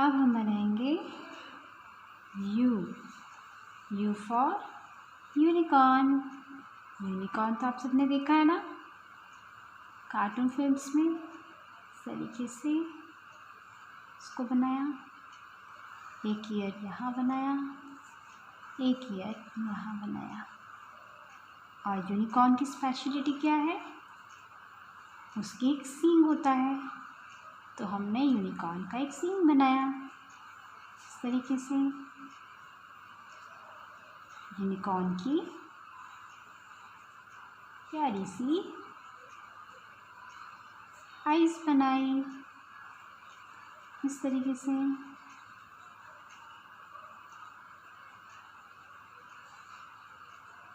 अब हम बनाएंगे यू फॉर यूनिकॉर्न। यूनिकॉर्न तो आप सबने देखा है ना कार्टून फिल्म्स में। इस तरीके से इसको बनाया, एक ईयर यहाँ बनाया, एक ईयर यहाँ बनाया। और यूनिकॉर्न की स्पेशलिटी क्या है? उसकी एक सींग होता है, तो हमने यूनिकॉर्न का एक सींग बनाया। इस तरीके से यूनिकॉर्न की प्यारी सी आइज बनाई। इस तरीके से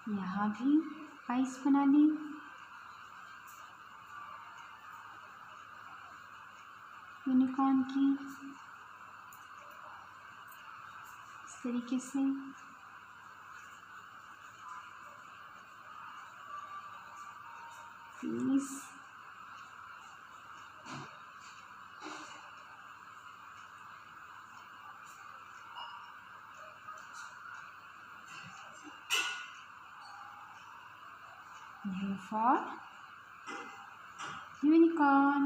यहाँ भी आइज बना ली। यूनिकॉर्न की इस तरीके से प्लीज U for यूनिकॉर्न।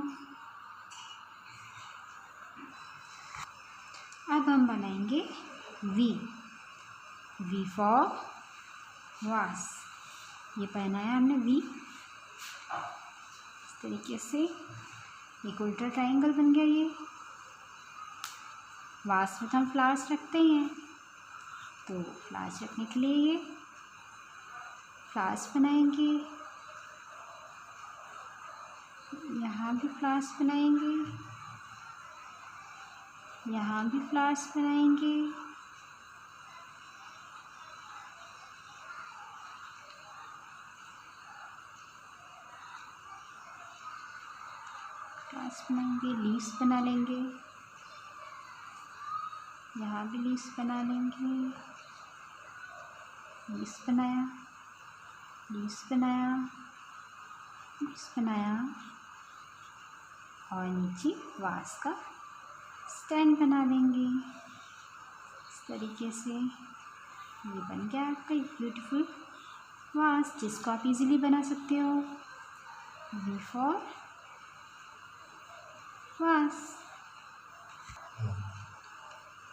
अब हम बनाएंगे V फॉर वास। ये पहना है हमने V। इस तरीके से एक उल्टा ट्रायंगल बन गया। ये वास में तो हम फ्लावर्स रखते हैं, तो फ्लावर्स रखने के लिए ये फ्लावर्स बनाएंगे। यहाँ भी फ्लावर्स बनाएंगे, यहाँ भी फ्लावर्स बनाएंगे। फ्लावर्स बनाएंगे, लीव्स बना लेंगे। यहाँ भी लीव्स बना लेंगे। लीव्स बनाया, लीव्स बनाया, लीव्स बनाया और नीचे वास का स्टैंड बना देंगे। इस तरीके से ये बन गया आपका ब्यूटीफुल वास, जिसको आप इजीली बना सकते हो। V फॉर वास।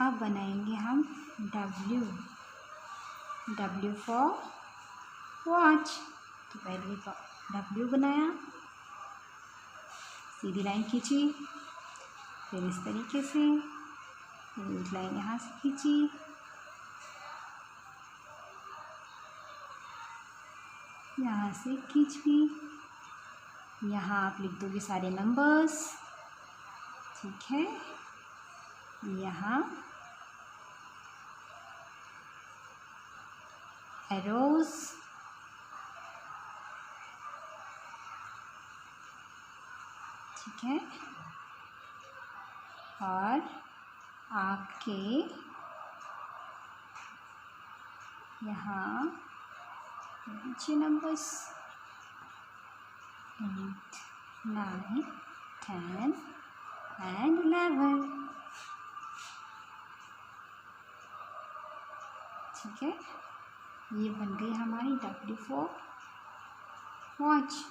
अब बनाएंगे हम W फॉर वॉच। तो पहले W बनाया, सीधी लाइन खींची, फिर इस तरीके से एक लाइन यहाँ से खींची, यहाँ से खींच ली। यहाँ आप लिख दोगे सारे नंबर्स, ठीक है। यहाँ एरोज, ठीक है। और आपके यहाँ नीचे नंबर्स 8, 9, 10 and 11, ठीक है। ये बन गई हमारी W फॉर वॉच।